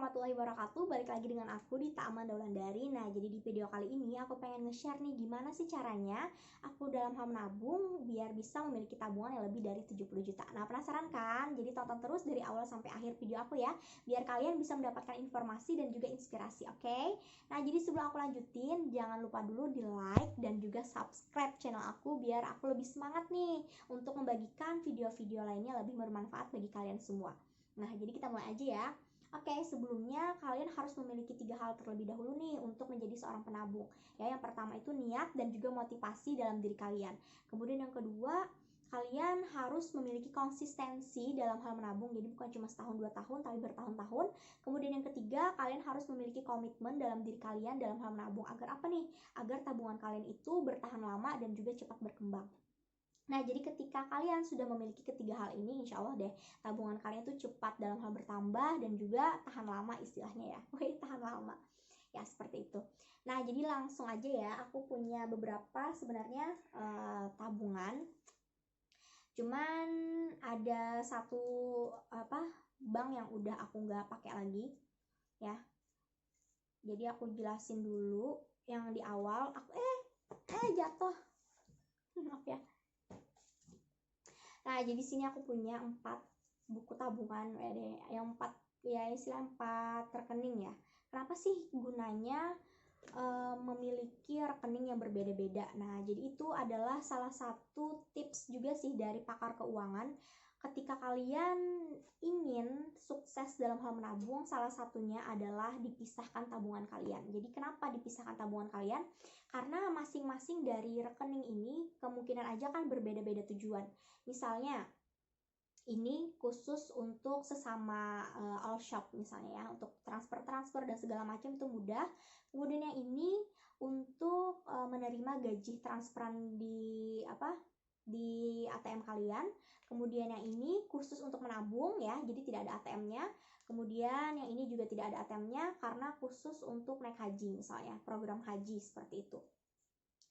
warahmatullahi wabarakatuh. Balik lagi dengan aku di Ta'amanda Wulandari. Nah, jadi di video kali ini aku pengen nge-share nih gimana sih caranya aku dalam hal menabung biar bisa memiliki tabungan yang lebih dari 70 juta. Nah, penasaran kan? Jadi tonton terus dari awal sampai akhir video aku ya, biar kalian bisa mendapatkan informasi dan juga inspirasi, oke? Nah, jadi sebelum aku lanjutin, jangan lupa dulu di like dan juga subscribe channel aku biar aku lebih semangat nih untuk membagikan video-video lainnya lebih bermanfaat bagi kalian semua. Nah, jadi kita mulai aja ya. Oke, sebelumnya kalian harus memiliki 3 hal terlebih dahulu nih untuk menjadi seorang penabung. Ya, yang pertama itu niat dan juga motivasi dalam diri kalian. Kemudian yang kedua, kalian harus memiliki konsistensi dalam hal menabung. Jadi bukan cuma setahun 2 tahun, tapi bertahun-tahun. Kemudian yang ketiga, kalian harus memiliki komitmen dalam diri kalian dalam hal menabung. Agar apa nih? Agar tabungan kalian itu bertahan lama dan juga cepat berkembang. Nah, jadi ketika kalian sudah memiliki ketiga hal ini, insya Allah deh, tabungan kalian tuh cepat dalam hal bertambah dan juga tahan lama istilahnya ya. Wih, tahan lama. Ya, seperti itu. Nah, jadi langsung aja ya, aku punya beberapa sebenarnya tabungan. Cuman ada satu bank yang udah aku nggak pakai lagi ya. Jadi aku jelasin dulu yang di awal. Aku jatuh. Maaf ya. Nah, jadi sini aku punya 4 buku tabungan, yang 4 ya, istilah 4 rekening ya. Kenapa sih gunanya memiliki rekening yang berbeda-beda? Nah, jadi itu adalah salah satu tips juga sih dari pakar keuangan. Ketika kalian ingin sukses dalam hal menabung, salah satunya adalah dipisahkan tabungan kalian. Jadi kenapa dipisahkan tabungan kalian? Karena masing-masing dari rekening ini kemungkinan aja kan berbeda-beda tujuan. Misalnya ini khusus untuk sesama all shop misalnya ya, untuk transfer dan segala macam itu mudah. Kemudian yang ini untuk menerima gaji transferan di ATM kalian. Kemudian yang ini khusus untuk menabung ya, jadi tidak ada ATM-nya. Kemudian yang ini juga tidak ada ATM-nya karena khusus untuk naik haji misalnya, program haji seperti itu.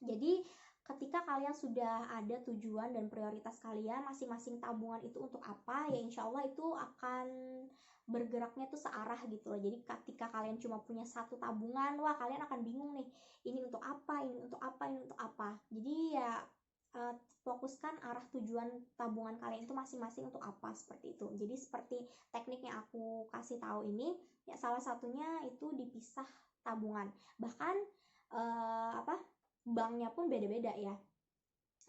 Jadi ketika kalian sudah ada tujuan dan prioritas kalian, masing-masing tabungan itu untuk apa, ya insya Allah itu akan bergeraknya tuh searah gitu loh. Jadi ketika kalian cuma punya satu tabungan, wah kalian akan bingung nih, ini untuk apa, ini untuk apa, ini untuk apa. Jadi ya fokuskan arah tujuan tabungan kalian itu masing-masing untuk apa, seperti itu. Jadi seperti teknik yang aku kasih tahu ini, ya salah satunya itu dipisah tabungan. Bahkan banknya pun beda-beda ya.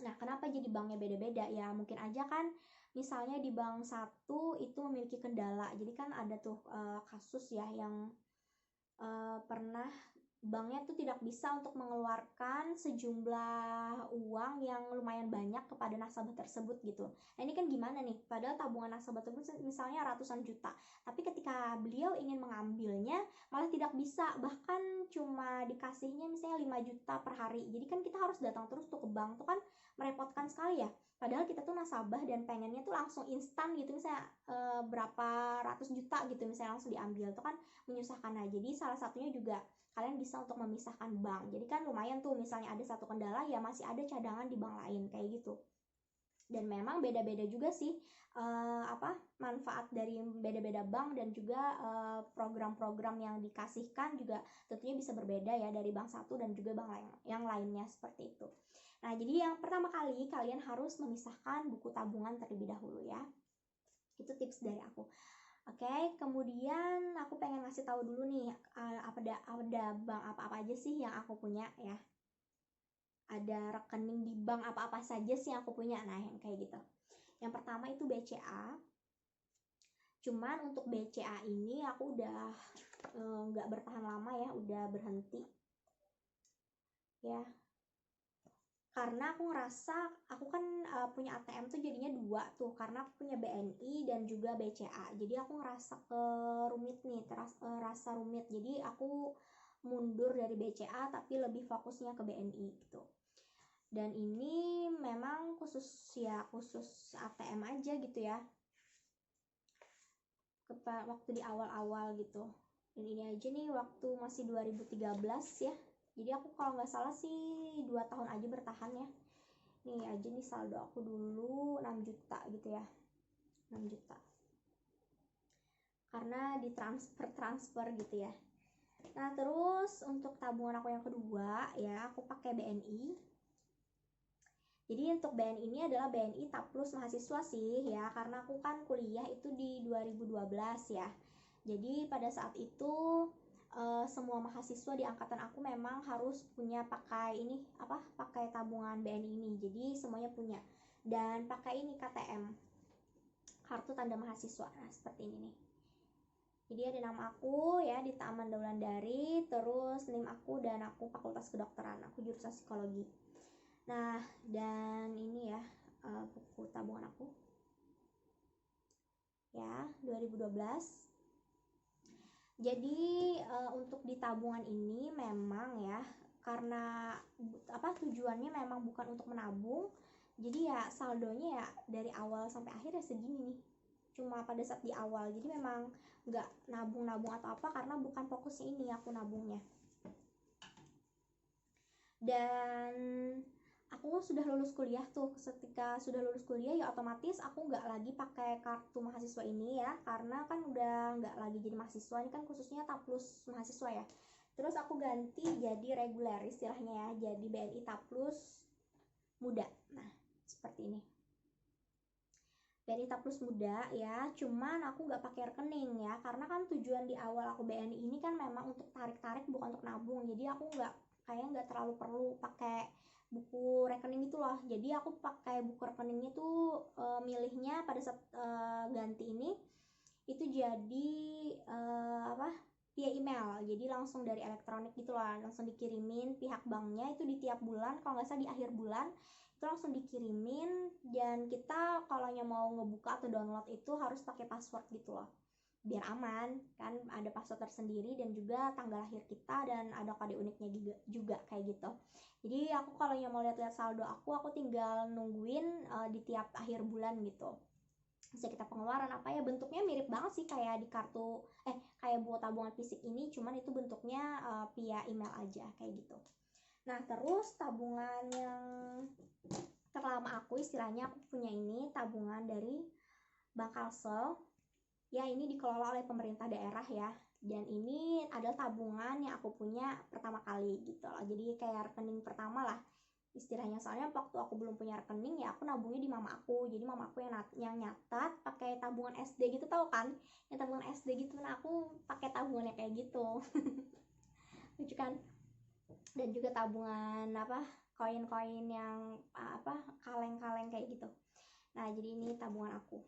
Nah, kenapa jadi banknya beda-beda ya? Mungkin aja kan misalnya di bank satu itu memiliki kendala. Jadi kan ada tuh kasus ya yang pernah banknya tuh tidak bisa untuk mengeluarkan sejumlah uang yang lumayan banyak kepada nasabah tersebut gitu. Nah, ini kan gimana nih? Padahal tabungan nasabah tersebut misalnya ratusan juta. Tapi ketika beliau ingin mengambilnya malah tidak bisa. Bahkan cuma dikasihnya misalnya 5 juta per hari. Jadi kan kita harus datang terus tuh ke bank. Tuh kan merepotkan sekali ya. Padahal kita tuh nasabah dan pengennya tuh langsung instan gitu. Misalnya berapa ratus juta gitu misalnya langsung diambil. Itu kan menyusahkan. Nah, jadi salah satunya juga kalian bisa untuk memisahkan bank. Jadi kan lumayan tuh misalnya ada satu kendala ya masih ada cadangan di bank lain kayak gitu. Dan memang beda-beda juga sih manfaat dari beda-beda bank dan juga program-program yang dikasihkan juga tentunya bisa berbeda ya dari bank satu dan juga bank yang lainnya seperti itu. Nah, jadi yang pertama kali kalian harus memisahkan buku tabungan terlebih dahulu ya. Itu tips dari aku. Oke, kemudian aku pengen ngasih tahu dulu nih ada bank apa-apa aja sih yang aku punya ya. Ada rekening di bank apa-apa saja sih yang aku punya. Nah, yang kayak gitu. Yang pertama itu BCA. Cuman untuk BCA ini aku udah nggak bertahan lama ya, udah berhenti. Ya. Karena aku ngerasa aku kan punya ATM tuh jadinya 2 tuh, karena aku punya BNI dan juga BCA. Jadi aku ngerasa rumit nih, rasa rumit. Jadi aku mundur dari BCA tapi lebih fokusnya ke BNI gitu. Dan ini memang khusus ATM aja gitu ya. Waktu di awal-awal gitu. Dan ini aja nih waktu masih 2013 ya. Jadi aku kalau nggak salah sih 2 tahun aja bertahan ya. Nih aja nih saldo aku dulu 6 juta gitu ya. 6 juta. karena ditransfer gitu ya. Nah terus untuk tabungan aku yang kedua ya, aku pakai BNI. Jadi untuk BNI ini adalah BNI Taplus Mahasiswa sih ya, karena aku kan kuliah itu di 2012 ya. Jadi pada saat itu semua mahasiswa di angkatan aku memang harus punya pakai tabungan BNI ini. Jadi semuanya punya, dan pakai ini KTM, kartu tanda mahasiswa. Nah seperti ini nih. Jadi ada nama aku ya, Dita Amanda Wulandari, terus NIM aku, dan aku fakultas kedokteran, aku jurusan psikologi. Nah dan ini ya buku tabungan aku ya 2012. Jadi untuk di tabungan ini memang ya, karena tujuannya memang bukan untuk menabung, jadi ya saldonya ya dari awal sampai akhir ya segini nih, cuma pada saat di awal. Jadi memang nggak nabung-nabung atau apa, karena bukan fokusnya ini aku nabungnya. Dan aku sudah lulus kuliah tuh. Ketika sudah lulus kuliah ya otomatis aku nggak lagi pakai kartu mahasiswa ini ya, karena kan udah nggak lagi jadi mahasiswa. Ini kan khususnya Taplus mahasiswa ya. Terus aku ganti jadi reguler istilahnya ya, jadi BNI Taplus Muda. Nah seperti ini, BNI Taplus Muda ya. Cuman aku nggak pakai rekening ya, karena kan tujuan di awal aku BNI ini kan memang untuk tarik-tarik, bukan untuk nabung. Jadi aku nggak terlalu perlu pakai buku rekening itu loh. Jadi aku pakai buku rekeningnya tuh milihnya pada saat ganti ini itu jadi via email. Jadi langsung dari elektronik gitu loh, langsung dikirimin pihak banknya itu di tiap bulan, kalau nggak salah di akhir bulan itu langsung dikirimin. Dan kita kalau mau ngebuka atau download itu harus pakai password gitu loh, biar aman kan, ada password tersendiri dan juga tanggal lahir kita, dan ada kode uniknya juga kayak gitu. Jadi aku kalau mau lihat-lihat saldo aku tinggal nungguin di tiap akhir bulan gitu. Bisa kita pengeluaran apa ya, bentuknya mirip banget sih kayak di kartu kayak buat tabungan fisik ini, cuman itu bentuknya via email aja kayak gitu. Nah terus tabungan yang terlama aku istilahnya, aku punya ini tabungan dari Bank Kalsel ya. Ini dikelola oleh pemerintah daerah ya, dan ini adalah tabungan yang aku punya pertama kali gitu loh. Jadi kayak rekening pertama lah istilahnya. Soalnya waktu aku belum punya rekening ya aku nabungnya di mama aku. Jadi mama aku yang nyatat pakai tabungan SD gitu, tau kan yang tabungan SD gitu. Nah aku pakai tabungannya kayak gitu lucu kan. Dan juga tabungan koin-koin yang kaleng-kaleng kayak gitu. Nah jadi ini tabungan aku.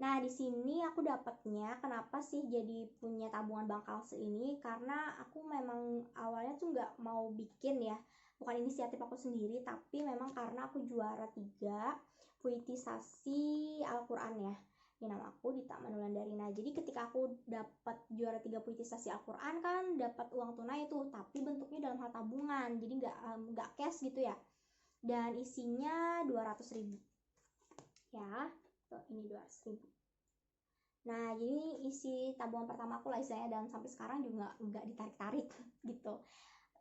Nah di sini aku dapatnya, kenapa sih jadi punya tabungan Bank Kalsel ini, karena aku memang awalnya tuh nggak mau bikin ya, bukan inisiatif aku sendiri, tapi memang karena aku juara 3 puitisasi Al-Quran ya. Ini nama aku Dita Amanda Wulandari. Nah jadi ketika aku dapat juara 3 puitisasi Al-Quran kan dapat uang tunai itu, tapi bentuknya dalam hal tabungan, jadi nggak cash gitu ya. Dan isinya 200.000 ya. Tuh, ini 200.000. Nah jadi isi tabungan pertama aku lah istilahnya, dan sampai sekarang juga nggak ditarik-tarik gitu.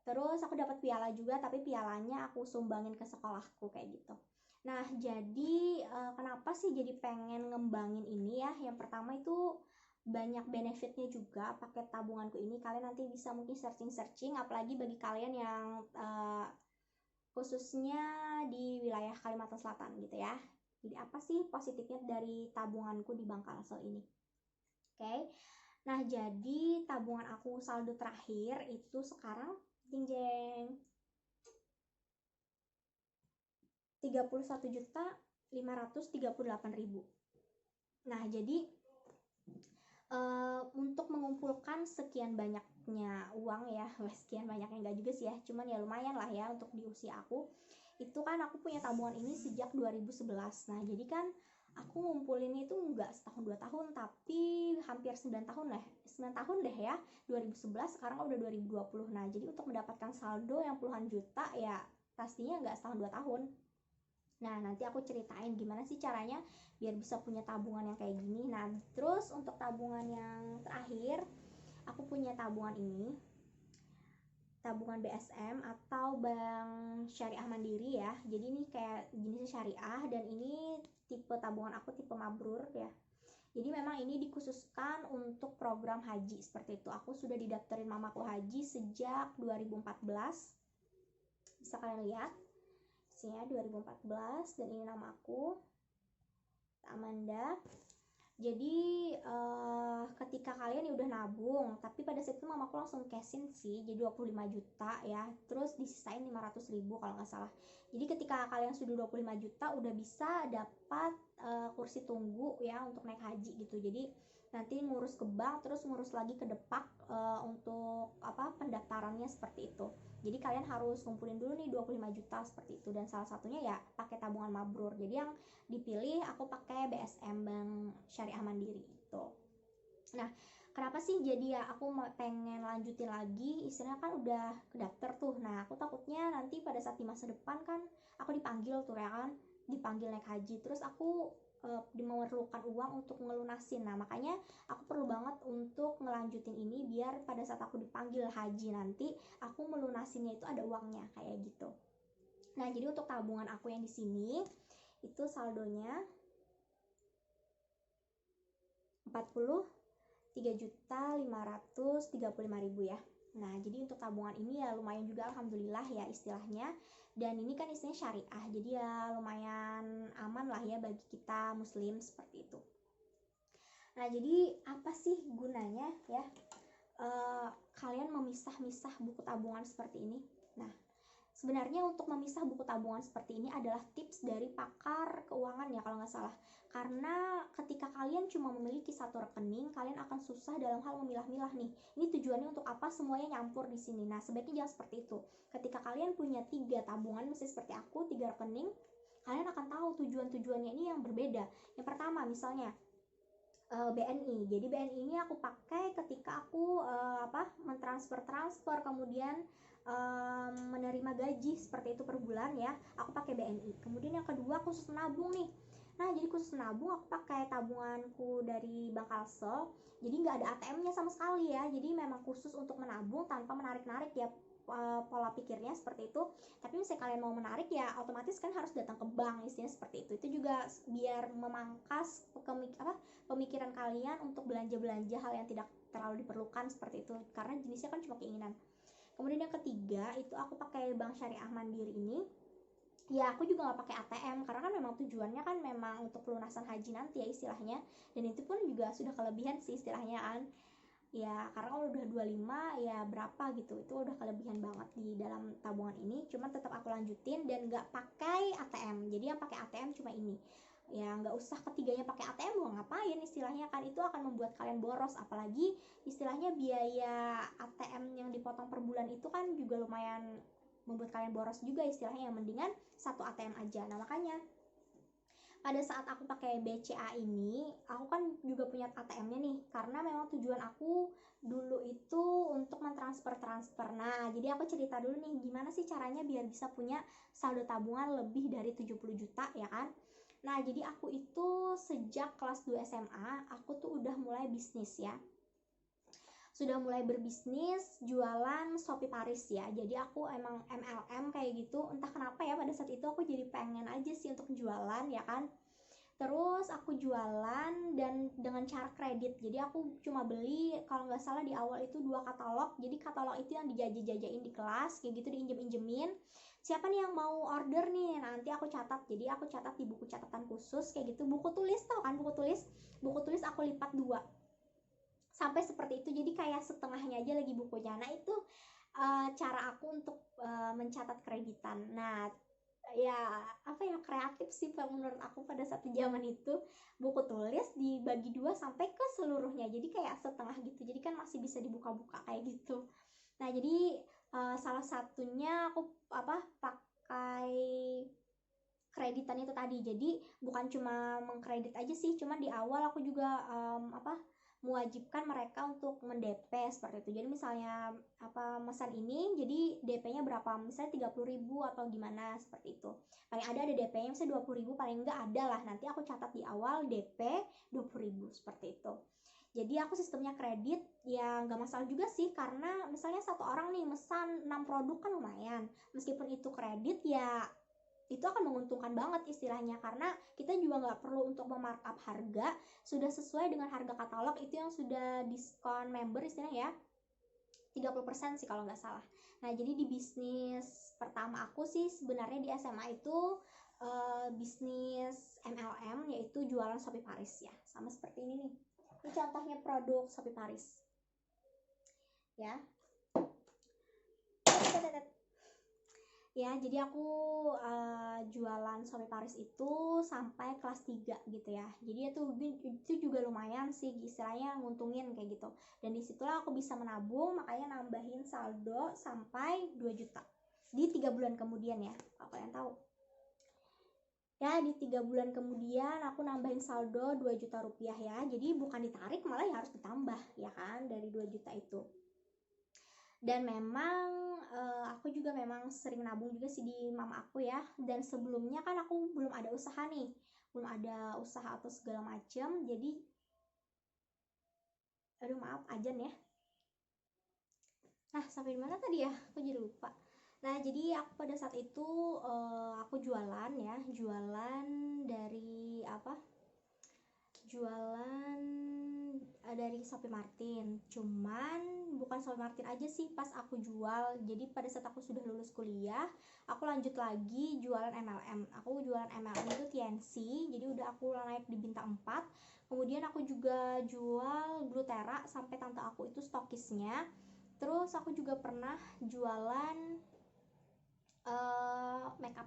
Terus aku dapat piala juga, tapi pialanya aku sumbangin ke sekolahku kayak gitu. Nah jadi kenapa sih jadi pengen ngembangin ini ya, yang pertama itu banyak benefitnya juga pakai tabunganku ini. Kalian nanti bisa mungkin searching, apalagi bagi kalian yang khususnya di wilayah Kalimantan Selatan gitu ya. Jadi apa sih positifnya dari tabunganku di Bank Kalsel ini? Oke. Nah, jadi tabungan aku saldo terakhir itu sekarang jeng 31.538.000. Nah, jadi untuk mengumpulkan sekian banyaknya uang ya, sekian banyaknya enggak juga sih ya, cuman ya lumayan lah ya untuk di usia aku. Itu kan aku punya tabungan ini sejak 2011. Nah jadi kan aku ngumpulin itu nggak setahun 2 tahun, tapi hampir 9 tahun lah, 9 tahun deh ya. 2011 sekarang udah 2020. Nah jadi untuk mendapatkan saldo yang puluhan juta ya pastinya nggak setahun 2 tahun. Nah nanti aku ceritain gimana sih caranya biar bisa punya tabungan yang kayak gini. Nah terus untuk tabungan yang terakhir, aku punya tabungan ini, tabungan BSM atau Bank Syariah Mandiri ya. Jadi ini kayak jenisnya syariah, dan ini tipe tabungan aku tipe mabrur ya. Jadi memang ini dikhususkan untuk program haji seperti itu. Aku sudah didaftarin mamaku haji sejak 2014. Bisa kalian lihat. Isinya 2014 dan ini nama aku Amanda. Jadi ketika kalian udah nabung, tapi pada saat itu mamaku langsung cashin sih, jadi 25 juta ya, terus disisain 500.000 kalau nggak salah. Jadi ketika kalian sudah 25 juta udah bisa dapat kursi tunggu ya untuk naik haji gitu. Jadi nanti ngurus ke bank, terus ngurus lagi ke Depak untuk pendaftarannya seperti itu. Jadi kalian harus ngumpulin dulu nih 25 juta seperti itu, dan salah satunya ya pakai tabungan mabrur. Jadi yang dipilih aku pakai BSM, Bank Syariah Mandiri itu. Nah, kenapa sih jadi ya aku pengen lanjutin lagi, istilahnya kan udah kedaftar tuh. Nah, aku takutnya nanti pada saat di masa depan kan aku dipanggil tuh ya kan, dipanggil naik haji, terus aku memerlukan uang untuk ngelunasin. Nah, makanya aku perlu banget untuk ngelanjutin ini biar pada saat aku dipanggil haji nanti aku melunasinnya itu ada uangnya kayak gitu. Nah, jadi untuk tabungan aku yang di sini itu saldonya 43.535.000 ya. Nah, jadi untuk tabungan ini ya lumayan juga alhamdulillah ya istilahnya. Dan ini kan istilahnya syariah, jadi ya lumayan aman lah ya bagi kita muslim seperti itu. Nah, jadi apa sih gunanya ya kalian memisah-misah buku tabungan seperti ini? Nah, sebenarnya untuk memisah buku tabungan seperti ini adalah tips dari pakar keuangan ya kalau nggak salah. Karena ketika kalian cuma memiliki satu rekening, kalian akan susah dalam hal memilah-milah nih. Ini tujuannya untuk apa? Semuanya nyampur di sini. Nah, sebaiknya jangan seperti itu. Ketika kalian punya 3 tabungan, misalnya seperti aku, 3 rekening, kalian akan tahu tujuan-tujuannya ini yang berbeda. Yang pertama, misalnya BNI. Jadi BNI ini aku pakai ketika aku mentransfer, kemudian menerima gaji seperti itu per bulan ya, aku pakai BNI. Kemudian yang kedua khusus menabung nih. Nah, jadi khusus menabung aku pakai tabunganku dari Bank Kalsel. Jadi nggak ada ATM-nya sama sekali ya. Jadi memang khusus untuk menabung tanpa menarik-narik ya, pola pikirnya seperti itu. Tapi misalnya kalian mau menarik ya otomatis kan harus datang ke bank, istilahnya seperti itu. Itu juga biar memangkas pemikiran kalian untuk belanja-belanja hal yang tidak terlalu diperlukan seperti itu, karena jenisnya kan cuma keinginan. Kemudian yang ketiga itu aku pakai Bank Syariah Mandiri ini. Ya aku juga nggak pakai ATM karena kan memang tujuannya kan memang untuk pelunasan haji nanti ya istilahnya, dan itu pun juga sudah kelebihan sih istilahnya kan ya, karena kalau udah 25 ya berapa gitu, itu udah kelebihan banget di dalam tabungan ini. Cuma tetap aku lanjutin dan nggak pakai ATM. Jadi yang pakai ATM cuma ini ya, nggak usah ketiganya pakai ATM, mau ngapain istilahnya kan, itu akan membuat kalian boros. Apalagi istilahnya biaya ATM yang dipotong per bulan itu kan juga lumayan membuat kalian boros juga istilahnya, yang mendingan satu ATM aja. Nah, makanya pada saat aku pakai BCA ini, aku kan juga punya ATM-nya nih, karena memang tujuan aku dulu itu untuk mentransfer. Nah, jadi aku cerita dulu nih, gimana sih caranya biar bisa punya saldo tabungan lebih dari 70 juta ya kan. Nah, jadi aku itu sejak kelas 2 SMA, aku tuh udah mulai bisnis ya. Sudah mulai berbisnis jualan Shopee Paris ya. Jadi aku emang MLM kayak gitu. Entah kenapa ya pada saat itu aku jadi pengen aja sih untuk jualan ya kan. Terus aku jualan dan dengan cara kredit. Jadi aku cuma beli kalau nggak salah di awal itu 2 katalog. Jadi katalog itu yang dijajah-jajain di kelas kayak gitu, diinjem-injemin. Siapa nih yang mau order nih? Nanti aku catat. Jadi aku catat di buku catatan khusus kayak gitu. Buku tulis, tau kan buku tulis? Buku tulis aku lipat 2 sampai seperti itu, jadi kayak setengahnya aja lagi bukunya. Nah, itu cara aku untuk mencatat kreditan. Nah, ya apa ya, kreatif sih menurut aku pada saat zaman itu. Buku tulis dibagi 2 sampai ke seluruhnya, jadi kayak setengah gitu, jadi kan masih bisa dibuka-buka kayak gitu. Nah, jadi salah satunya aku pakai kreditan itu tadi. Jadi bukan cuma mengkredit aja sih, cuman di awal aku juga mewajibkan mereka untuk mendp seperti itu. Jadi misalnya mesan ini, jadi DP-nya berapa, misalnya 30.000 atau gimana seperti itu. Paling ada DP-nya misalnya 20.000, paling enggak ada lah. Nanti aku catat di awal DP 20.000 seperti itu. Jadi aku sistemnya kredit ya nggak masalah juga sih, karena misalnya satu orang nih mesan 6 produk kan lumayan. Meskipun itu kredit ya itu akan menguntungkan banget istilahnya, karena kita juga nggak perlu untuk memarkup harga, sudah sesuai dengan harga katalog itu yang sudah diskon member istilahnya ya, 30% sih kalau nggak salah. Nah jadi di bisnis pertama aku sih sebenarnya di SMA itu bisnis MLM, yaitu jualan Shopee Paris ya, sama seperti ini nih. Ini contohnya produk Shopee Paris ya. Ya, jadi aku jualan Shopee Paris itu sampai kelas 3 gitu ya. Jadi itu juga lumayan sih istilahnya nguntungin kayak gitu. Dan disitulah aku bisa menabung, makanya nambahin saldo sampai 2 juta di 3 bulan kemudian ya, kalau kalian tahu. Ya, di 3 bulan kemudian aku nambahin saldo 2 juta rupiah ya. Jadi bukan ditarik, malah ya harus ditambah ya kan dari 2 juta itu. Dan memang aku juga memang sering nabung juga sih di mama aku ya. Dan sebelumnya kan aku belum ada usaha nih, belum ada usaha atau segala macam. Jadi aduh maaf ajan ya. Nah sampai di mana tadi ya, aku jadi lupa. Nah jadi aku pada saat itu aku jualan ya, jualan dari apa, jualan dari Shopee Martin. Cuman bukan Shopee Martin aja sih pas aku jual. Jadi pada saat aku sudah lulus kuliah, aku lanjut lagi jualan MLM. Aku jualan MLM itu TNC, jadi udah aku naik di bintang 4. Kemudian aku juga jual Glutera sampai tante aku itu stokisnya. Terus aku juga pernah jualan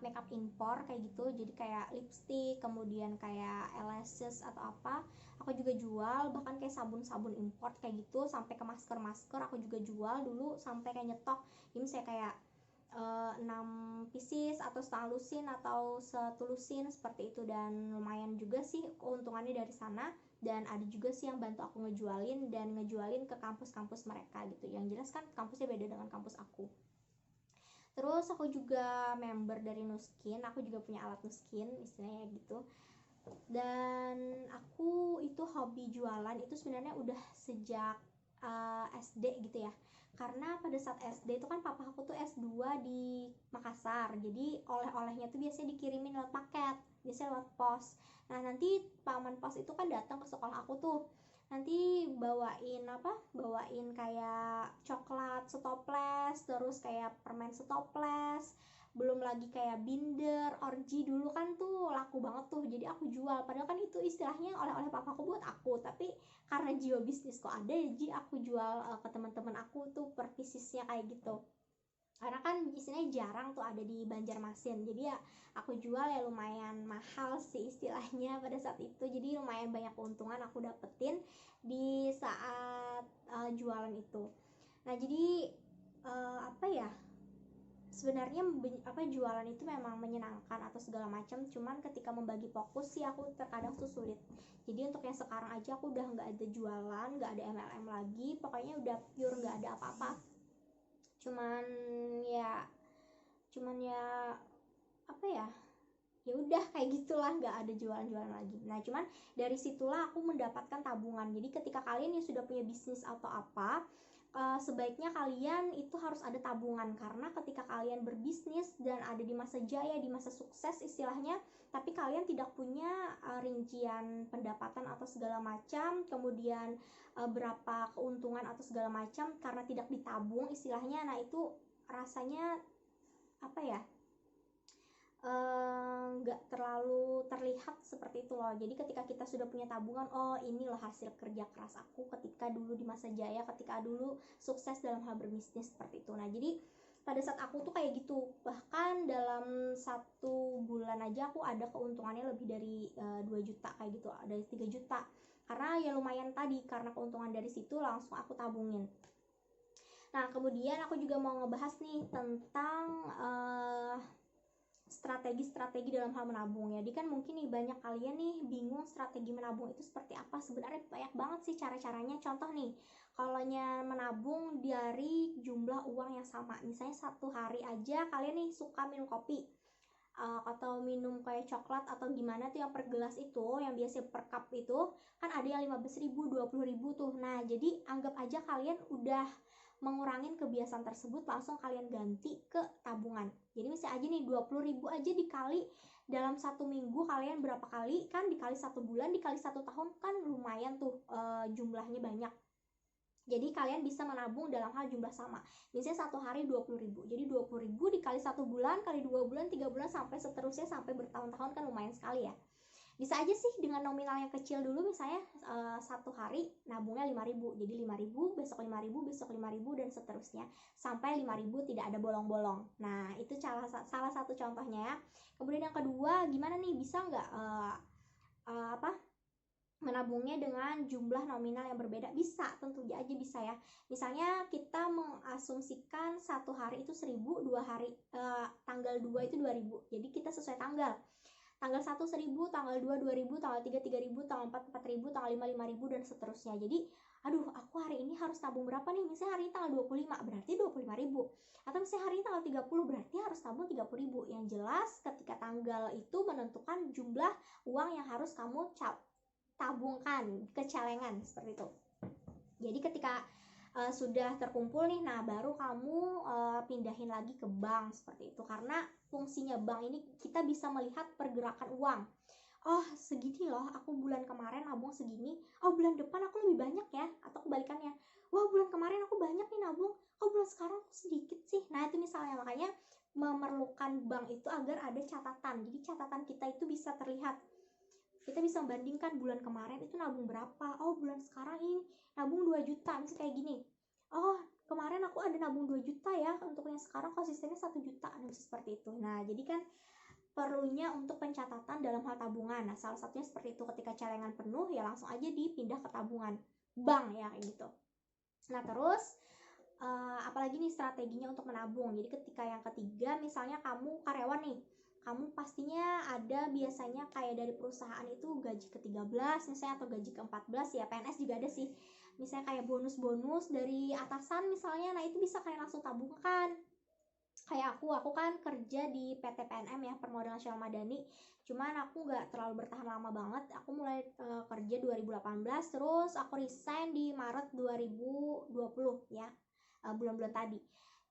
makeup impor kayak gitu, jadi kayak lipstick, kemudian kayak eyelashes atau apa aku juga jual, bahkan kayak sabun import kayak gitu, sampai ke masker aku juga jual dulu, sampai kayak nyetok. Ini saya kayak 6 pieces atau setengah lusin atau satu lusin seperti itu, dan lumayan juga sih keuntungannya dari sana. Dan ada juga sih yang bantu aku ngejualin ke kampus-kampus mereka gitu. Yang jelas kan kampusnya beda dengan kampus aku. Terus aku juga member dari Nuskin, aku juga punya alat Nuskin istilahnya gitu. Dan aku itu hobi jualan itu sebenarnya udah sejak SD gitu ya. Karena pada saat SD itu kan papa aku tuh S2 di Makassar. Jadi oleh-olehnya tuh biasanya dikirimin lewat paket, biasanya lewat pos. Nah, nanti paman pos itu kan datang ke sekolah aku tuh. Nanti bawain kayak coklat setoples, terus kayak permen setoples, belum lagi kayak binder, orji dulu kan tuh laku banget tuh, jadi aku jual. Padahal kan itu istilahnya oleh-oleh papaku buat aku, tapi karena jiwa bisnis kok ada, jadi aku jual ke teman-teman aku tuh per piecesnya kayak gitu. Karena kan istilahnya jarang tuh ada di Banjarmasin, jadi ya aku jual ya lumayan mahal sih istilahnya pada saat itu. Jadi lumayan banyak keuntungan aku dapetin di saat jualan itu. Nah jadi apa ya, sebenarnya jualan itu memang menyenangkan atau segala macam, cuman ketika membagi fokus sih aku terkadang tuh sulit. Jadi untuk yang sekarang aja aku udah nggak ada jualan, nggak ada MLM lagi, pokoknya udah pure nggak ada apa-apa. cuman ya apa ya, ya udah kayak gitulah, nggak ada jualan-jualan lagi. Nah cuman dari situlah aku mendapatkan tabungan. Jadi ketika kalian yang sudah punya bisnis atau apa, sebaiknya kalian itu harus ada tabungan, karena ketika kalian berbisnis dan ada di masa jaya, di masa sukses istilahnya, tapi kalian tidak punya rincian pendapatan atau segala macam, kemudian berapa keuntungan atau segala macam karena tidak ditabung istilahnya, nah itu rasanya apa ya, nggak terlalu terlihat seperti itu loh. Jadi ketika kita sudah punya tabungan, oh ini loh hasil kerja keras aku ketika dulu di masa jaya, ketika dulu sukses dalam hal berbisnis seperti itu. Nah jadi pada saat aku tuh kayak gitu, bahkan dalam 1 bulan aja aku ada keuntungannya lebih dari 2 juta kayak gitu, dari 3 juta, karena ya lumayan tadi, karena keuntungan dari situ langsung aku tabungin. Nah kemudian aku juga mau ngebahas nih tentang strategi-strategi dalam hal menabung ya. Jadi kan mungkin nih banyak kalian nih bingung strategi menabung itu seperti apa. Sebenarnya banyak banget sih cara-caranya. Contoh nih, kalau menabung dari jumlah uang yang sama, misalnya 1 hari aja kalian nih suka minum kopi atau minum kayak coklat atau gimana tuh yang per gelas itu, yang biasa per cup itu kan ada yang 15.000, 20.000 tuh. Nah jadi anggap aja kalian udah mengurangin kebiasaan tersebut, langsung kalian ganti ke tabungan. Jadi misalnya aja nih 20.000 aja dikali dalam 1 minggu kalian berapa kali, kan dikali 1 bulan dikali 1 tahun kan lumayan tuh jumlahnya banyak. Jadi kalian bisa menabung dalam hal jumlah sama. Misalnya 1 hari 20.000. Jadi 20.000 dikali 1 bulan kali 2 bulan 3 bulan sampai seterusnya sampai bertahun-tahun, kan lumayan sekali ya. Bisa aja sih dengan nominal yang kecil dulu, misalnya 1 hari nabungnya 5.000. Jadi 5.000, besok 5.000, besok 5.000 dan seterusnya sampai 5.000 tidak ada bolong-bolong. Nah, itu salah satu contohnya ya. Kemudian yang kedua, gimana nih, bisa nggak menabungnya dengan jumlah nominal yang berbeda? Bisa, tentu aja bisa ya. Misalnya kita mengasumsikan 1 hari itu 1.000, 2 hari tanggal 2 itu 2.000. Jadi kita sesuai tanggal 1 1.000, tanggal 2 2.000, tanggal 3 3.000, tanggal 4 4.000, tanggal 5 5.000 dan seterusnya. Jadi aduh, aku hari ini harus tabung berapa nih? Misalnya hari ini tanggal 25, berarti 25.000. Atau misalnya hari ini tanggal 30, berarti harus tabung 30.000. Yang jelas ketika tanggal itu menentukan jumlah uang yang harus kamu tabungkan ke celengan, seperti itu. Jadi ketika sudah terkumpul nih, nah baru kamu pindahin lagi ke bank, seperti itu. Karena fungsinya bank ini kita bisa melihat pergerakan uang. Oh, segini loh aku bulan kemarin nabung segini, oh bulan depan aku lebih banyak ya. Atau kebalikannya, wah bulan kemarin aku banyak nih nabung, oh bulan sekarang aku sedikit sih. Nah itu misalnya, makanya memerlukan bank itu agar ada catatan. Jadi catatan kita itu bisa terlihat. Kita bisa membandingkan bulan kemarin itu nabung berapa, oh bulan sekarang ini nabung 2 juta, misalnya kayak gini. Oh, kemarin aku ada nabung 2 juta ya, untuk yang sekarang konsistennya 1 juta, nah seperti itu. Nah, jadi kan perlunya untuk pencatatan dalam hal tabungan. Nah, salah satunya seperti itu, ketika celengan penuh ya langsung aja dipindah ke tabungan bank ya, kayak gitu. Nah, terus apalagi nih strateginya untuk menabung. Jadi ketika yang ketiga, misalnya kamu karyawan nih, kamu pastinya ada biasanya kayak dari perusahaan itu gaji ke-13 misalnya, atau gaji ke-14 ya, PNS juga ada sih. Misalnya kayak bonus-bonus dari atasan misalnya, nah itu bisa kalian langsung tabungkan. Kayak aku kan kerja di PT PNM ya, Permodalan Nasional Madani. Cuman aku nggak terlalu bertahan lama banget. Aku mulai kerja 2018, terus aku resign di Maret 2020 ya, bulan-bulan tadi.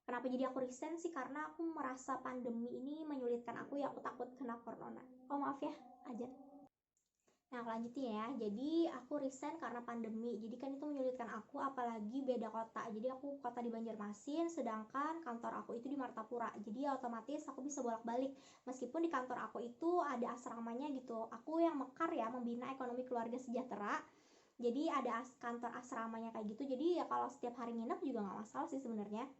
Kenapa jadi aku resign sih? Karena aku merasa pandemi ini menyulitkan aku ya, aku takut kena corona. Oh maaf ya, aja. Nah, aku lanjutin ya. Jadi aku resign karena pandemi. Jadi kan itu menyulitkan aku, apalagi beda kota. Jadi aku kota di Banjarmasin, sedangkan kantor aku itu di Martapura. Jadi otomatis aku bisa bolak-balik. Meskipun di kantor aku itu ada asramanya gitu. Aku yang mekar ya, membina ekonomi keluarga sejahtera. Jadi ada kantor asramanya kayak gitu. Jadi ya kalau setiap hari nginep juga nggak masalah sih sebenarnya.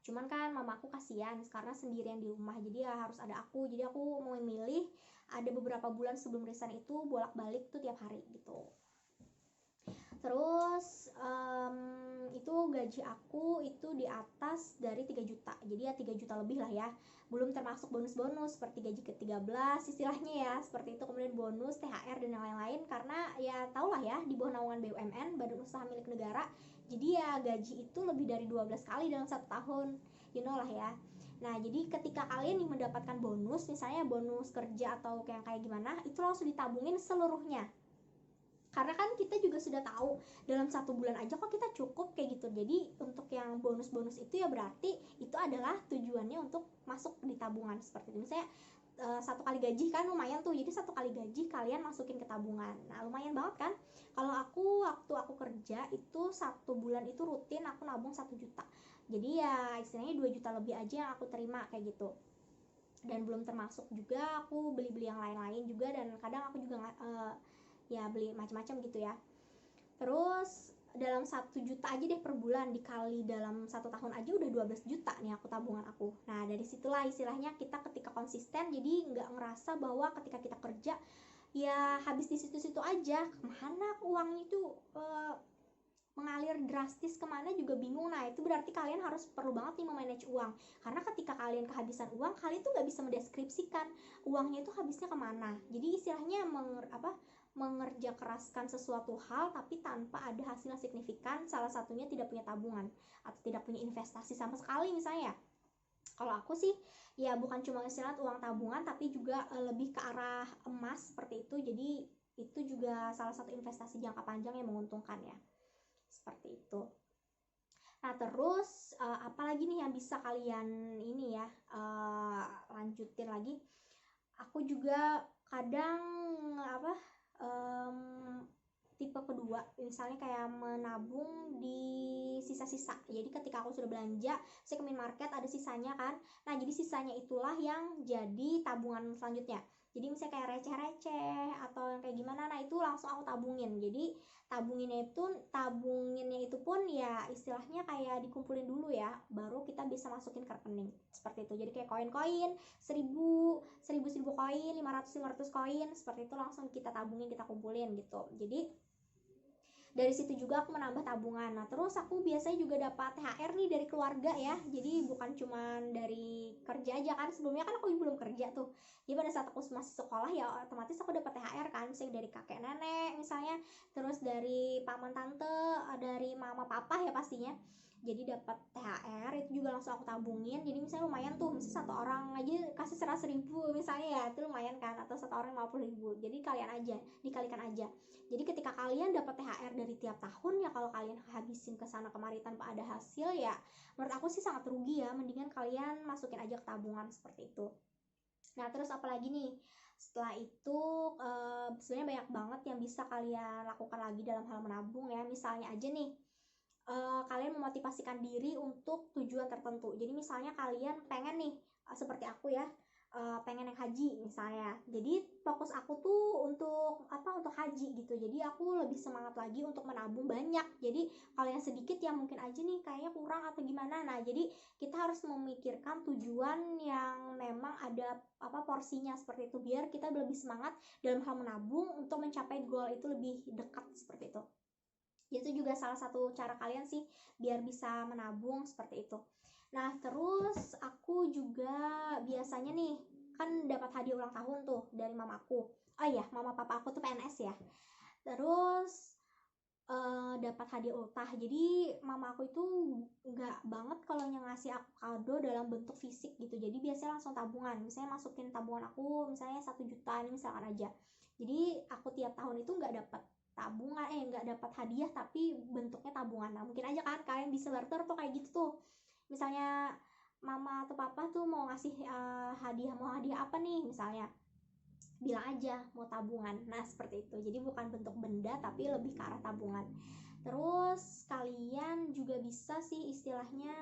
Cuman kan mama aku kasihan karena sendirian di rumah, jadi ya harus ada aku. Jadi aku mau memilih, ada beberapa bulan sebelum resign itu bolak-balik tuh tiap hari gitu. Terus itu gaji aku itu di atas dari 3 juta. Jadi ya 3 juta lebih lah ya. Belum termasuk bonus-bonus seperti gaji ke-13 istilahnya ya, seperti itu. Kemudian bonus, THR dan yang lain-lain. Karena ya tau lah ya, di bawah naungan BUMN, Badan Usaha Milik Negara. Jadi ya gaji itu lebih dari 12 kali dalam 1 tahun. You know lah ya. Nah, jadi ketika kalian nih mendapatkan bonus, misalnya bonus kerja atau kayak gimana, itu langsung ditabungin seluruhnya. Karena kan kita juga sudah tahu dalam 1 bulan aja kok kita cukup kayak gitu. Jadi untuk yang bonus-bonus itu ya berarti itu adalah tujuannya untuk masuk di tabungan seperti itu. Misalnya 1 kali gaji kan lumayan tuh, jadi 1 kali gaji kalian masukin ke tabungan. Nah lumayan banget kan. Kalau aku waktu aku kerja itu 1 bulan itu rutin aku nabung 1 juta. Jadi ya istilahnya 2 juta lebih aja yang aku terima kayak gitu. Dan belum termasuk juga aku beli-beli yang lain-lain juga, dan kadang aku juga ya beli macam-macam gitu ya. Terus dalam 1 juta aja deh per bulan, dikali dalam 1 tahun aja udah 12 juta nih aku tabungan aku. Nah dari situlah istilahnya kita ketika konsisten, jadi nggak ngerasa bahwa ketika kita kerja ya habis di situ-situ aja, kemana uangnya itu mengalir drastis kemana juga bingung. Nah itu berarti kalian harus perlu banget nih memanage uang. Karena ketika kalian kehabisan uang, kalian tuh nggak bisa mendeskripsikan uangnya itu habisnya kemana. Jadi istilahnya mengerja keraskan sesuatu hal tapi tanpa ada hasil signifikan. Salah satunya tidak punya tabungan atau tidak punya investasi sama sekali misalnya. Kalau aku sih ya bukan cuma istilah uang tabungan, tapi juga lebih ke arah emas seperti itu. Jadi itu juga salah satu investasi jangka panjang yang menguntungkan ya, seperti itu. Nah terus apalagi nih yang bisa kalian ini ya lanjutin lagi. Aku juga kadang apa tipe kedua, misalnya kayak menabung di sisa-sisa. Jadi ketika aku sudah belanja, saya ke minimarket ada sisanya kan. Nah, jadi sisanya itulah yang jadi tabungan selanjutnya. Jadi misalnya kayak receh-receh atau yang kayak gimana, nah itu langsung aku tabungin. Jadi tabunginnya itu pun ya istilahnya kayak dikumpulin dulu ya, baru kita bisa masukin ke rekening seperti itu. Jadi kayak koin-koin 1000 koin, 500 koin seperti itu langsung kita tabungin, kita kumpulin gitu. Jadi dari situ juga aku menambah tabungan. Nah, terus aku biasanya juga dapat THR nih dari keluarga ya. Jadi bukan cuman dari kerja aja kan. Sebelumnya kan aku belum kerja tuh. Jadi pada saat aku masih sekolah ya otomatis aku dapat THR kan. Misalnya dari kakek nenek misalnya, terus dari paman tante, dari mama papa ya pastinya. Jadi dapat THR itu juga langsung aku tabungin. Jadi misalnya lumayan tuh, misalnya satu orang aja kasih 100.000 misalnya ya, itu lumayan kan. Atau satu orang 50.000. Jadi kalian aja, dikalikan aja. Jadi ketika kalian dapat THR dari tiap tahun ya, kalau kalian habisin ke sana kemari tanpa ada hasil ya, menurut aku sih sangat rugi ya. Mendingan kalian masukin aja ke tabungan seperti itu. Nah, terus apalagi nih? Setelah itu sebenarnya banyak banget yang bisa kalian lakukan lagi dalam hal menabung ya. Misalnya aja nih, kalian memotivasikan diri untuk tujuan tertentu. Jadi misalnya kalian pengen nih seperti aku ya, pengen yang haji misalnya. Jadi fokus aku tuh untuk haji gitu. Jadi aku lebih semangat lagi untuk menabung banyak. Jadi kalau yang sedikit ya mungkin aja nih kayaknya kurang atau gimana. Nah, jadi kita harus memikirkan tujuan yang memang ada porsinya seperti itu, biar kita lebih semangat dalam hal menabung untuk mencapai goal itu lebih dekat seperti itu. Itu juga salah satu cara kalian sih biar bisa menabung seperti itu. Nah, terus aku juga biasanya nih kan dapat hadiah ulang tahun tuh dari mamaku. Oh iya, mama papa aku tuh PNS ya. Terus dapat hadiah ultah. Jadi mama aku itu nggak banget kalau ngasih aku kado dalam bentuk fisik gitu. Jadi biasanya langsung tabungan. Misalnya masukin tabungan aku misalnya 1 juta ini misalkan aja. Jadi aku tiap tahun itu nggak dapat tabungan, nggak dapat hadiah tapi bentuknya tabungan. Nah, mungkin aja kan kalian bisa barter tuh kayak gitu tuh. Misalnya mama atau papa tuh mau ngasih hadiah apa nih misalnya, bilang aja mau tabungan. Nah, seperti itu. Jadi bukan bentuk benda tapi lebih ke arah tabungan. Terus kalian juga bisa sih istilahnya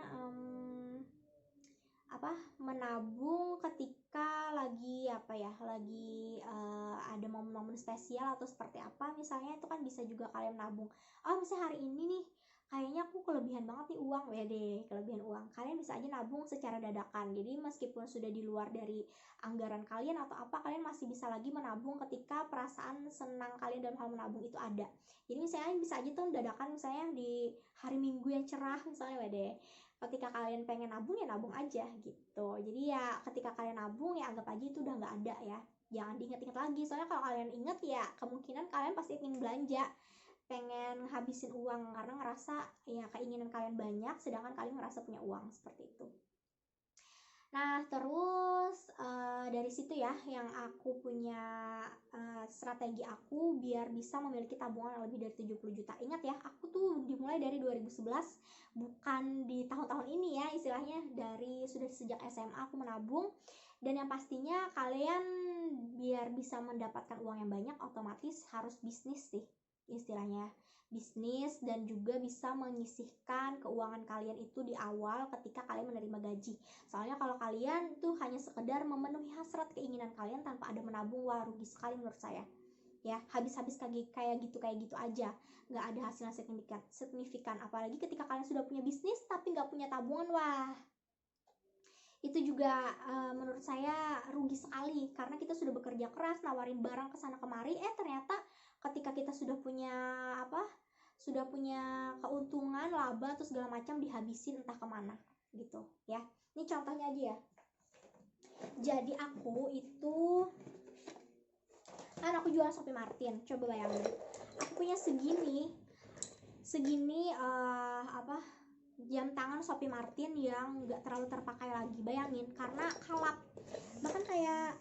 menabung ketika lagi ada momen-momen spesial atau seperti apa misalnya, itu kan bisa juga kalian nabung. Misalnya hari ini nih kayaknya aku kelebihan banget nih uang, kelebihan uang, kalian bisa aja nabung secara dadakan. Jadi meskipun sudah di luar dari anggaran kalian atau apa, kalian masih bisa lagi menabung ketika perasaan senang kalian dalam hal menabung itu ada. Jadi misalnya bisa aja tuh dadakan, misalnya di hari Minggu yang cerah misalnya ketika kalian pengen nabung ya nabung aja gitu. Jadi ya ketika kalian nabung ya anggap aja itu udah nggak ada ya, jangan diinget-inget lagi. Soalnya kalau kalian inget ya kemungkinan kalian pasti ingin belanja, pengen habisin uang karena ngerasa ya keinginan kalian banyak sedangkan kalian ngerasa punya uang seperti itu. Nah, terus dari situ ya yang aku punya strategi aku biar bisa memiliki tabungan yang lebih dari 70 juta. Ingat ya, aku tuh dimulai dari 2011, bukan di tahun-tahun ini ya, istilahnya dari sudah sejak SMA aku menabung. Dan yang pastinya kalian biar bisa mendapatkan uang yang banyak otomatis harus bisnis sih istilahnya, bisnis, dan juga bisa menyisihkan keuangan kalian itu di awal ketika kalian menerima gaji. Soalnya kalau kalian tuh hanya sekedar memenuhi hasrat keinginan kalian tanpa ada menabung, wah rugi sekali menurut saya ya. Habis-habis kayak gitu aja, nggak ada hasilnya signifikan. Apalagi ketika kalian sudah punya bisnis tapi nggak punya tabungan, wah itu juga menurut saya rugi sekali, karena kita sudah bekerja keras nawarin barang kesana kemari, ternyata ketika kita sudah punya keuntungan, laba atau segala macam dihabisin entah kemana gitu ya. Ini contohnya aja ya. Jadi aku itu kan aku jual Shopee Martin, coba bayangin aku punya segini jam tangan Shopee Martin yang nggak terlalu terpakai lagi, bayangin, karena kalap. Bahkan kayak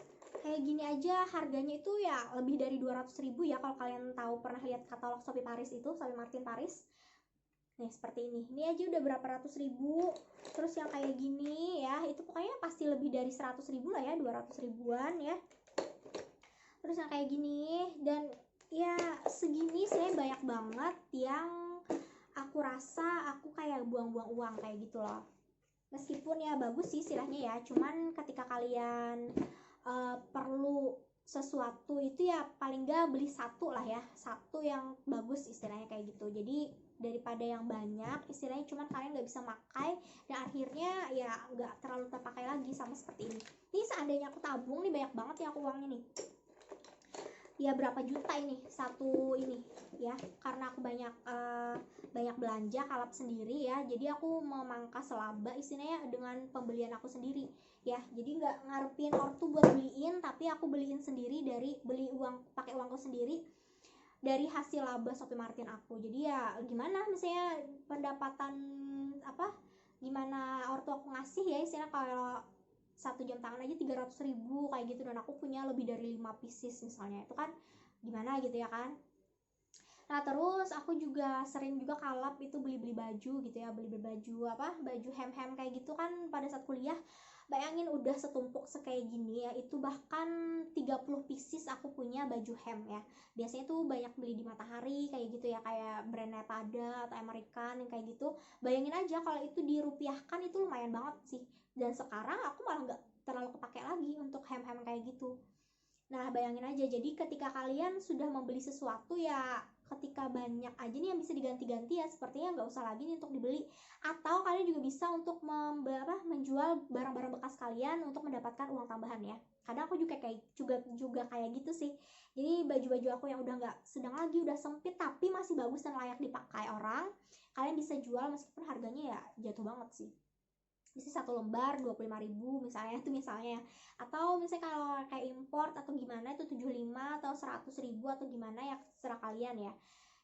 gini aja harganya itu ya lebih dari 200.000 ya. Kalau kalian tahu pernah lihat katalog Shopee Paris itu, Shopee Martin Paris, Nih seperti ini aja udah berapa ratus ribu. Terus yang kayak gini ya, itu pokoknya pasti lebih dari 100 ribu lah ya, 200 ribuan ya. Terus yang kayak gini, dan ya segini saya banyak banget yang aku rasa aku kayak buang-buang uang kayak gitu loh. Meskipun ya bagus sih istilahnya ya, cuman ketika kalian perlu sesuatu itu ya paling gak beli satu lah ya, satu yang bagus istilahnya kayak gitu. Jadi daripada yang banyak istilahnya cuman kalian gak bisa pakai dan akhirnya ya gak terlalu terpakai lagi, sama seperti ini. Ini seandainya aku tabung nih banyak banget ya aku uangnya nih, ya berapa juta ini satu ini ya, karena aku banyak belanja kalap sendiri ya, jadi aku memangkas laba istilahnya dengan pembelian aku sendiri ya. Jadi nggak ngarepin ortu buat beliin, tapi aku beliin sendiri dari beli uang, pakai uangku sendiri dari hasil laba Shopee Martin aku. Jadi ya gimana misalnya pendapatan apa, gimana ortu aku ngasih ya istilahnya, kalau 1 jam tangan aja 300 ribu kayak gitu, dan aku punya lebih dari 5 pieces misalnya, itu kan gimana gitu ya kan. Nah terus aku juga sering juga kalap itu beli-beli baju gitu ya, beli-beli baju apa, baju hem-hem kayak gitu kan pada saat kuliah. Bayangin udah setumpuk kayak gini ya, itu bahkan 30 pieces aku punya baju hem ya. Biasanya tuh banyak beli di Matahari kayak gitu ya, kayak brandnya Prada atau American yang kayak gitu. Bayangin aja kalau itu dirupiahkan itu lumayan banget sih. Dan sekarang aku malah nggak terlalu kepake lagi untuk hem-hem kayak gitu. Nah bayangin aja, jadi ketika kalian sudah membeli sesuatu ya, ketika banyak aja nih yang bisa diganti-ganti ya, sepertinya nggak usah lagi nih untuk dibeli. Atau kalian juga bisa untuk menjual barang-barang bekas kalian untuk mendapatkan uang tambahan ya. Kadang aku juga kayak gitu sih. Jadi baju-baju aku yang udah nggak sedang lagi, udah sempit tapi masih bagus dan layak dipakai orang, kalian bisa jual meskipun harganya ya jatuh banget sih. Bisa 1 lembar 25 ribu misalnya, itu misalnya. Atau misalnya kalau kayak import atau gimana itu 75 atau 100 ribu atau gimana ya, terserah kalian ya.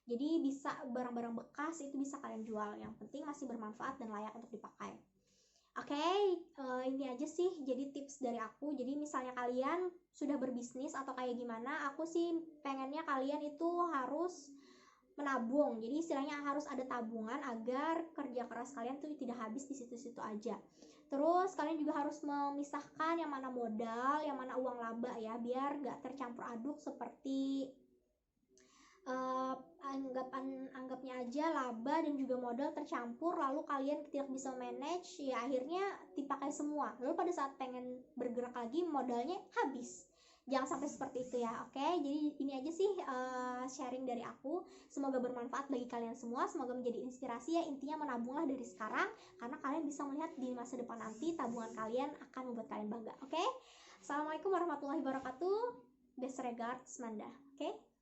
Jadi bisa barang-barang bekas itu bisa kalian jual, yang penting masih bermanfaat dan layak untuk dipakai. Oke, ini aja sih jadi tips dari aku. Jadi misalnya kalian sudah berbisnis atau kayak gimana, aku sih pengennya kalian itu harus menabung. Jadi istilahnya harus ada tabungan agar kerja keras kalian tuh tidak habis di situ-situ aja. Terus kalian juga harus memisahkan yang mana modal, yang mana uang laba ya, biar nggak tercampur aduk seperti anggapnya aja laba dan juga modal tercampur, lalu kalian tidak bisa manage ya, akhirnya dipakai semua, lalu pada saat pengen bergerak lagi modalnya habis. Jangan sampai seperti itu ya. Oke, jadi ini aja sih sharing dari aku, semoga bermanfaat bagi kalian semua, semoga menjadi inspirasi ya. Intinya menabunglah dari sekarang, karena kalian bisa melihat di masa depan nanti tabungan kalian akan membuat kalian bangga. Oke, assalamualaikum warahmatullahi wabarakatuh. Best regards, Manda. Oke.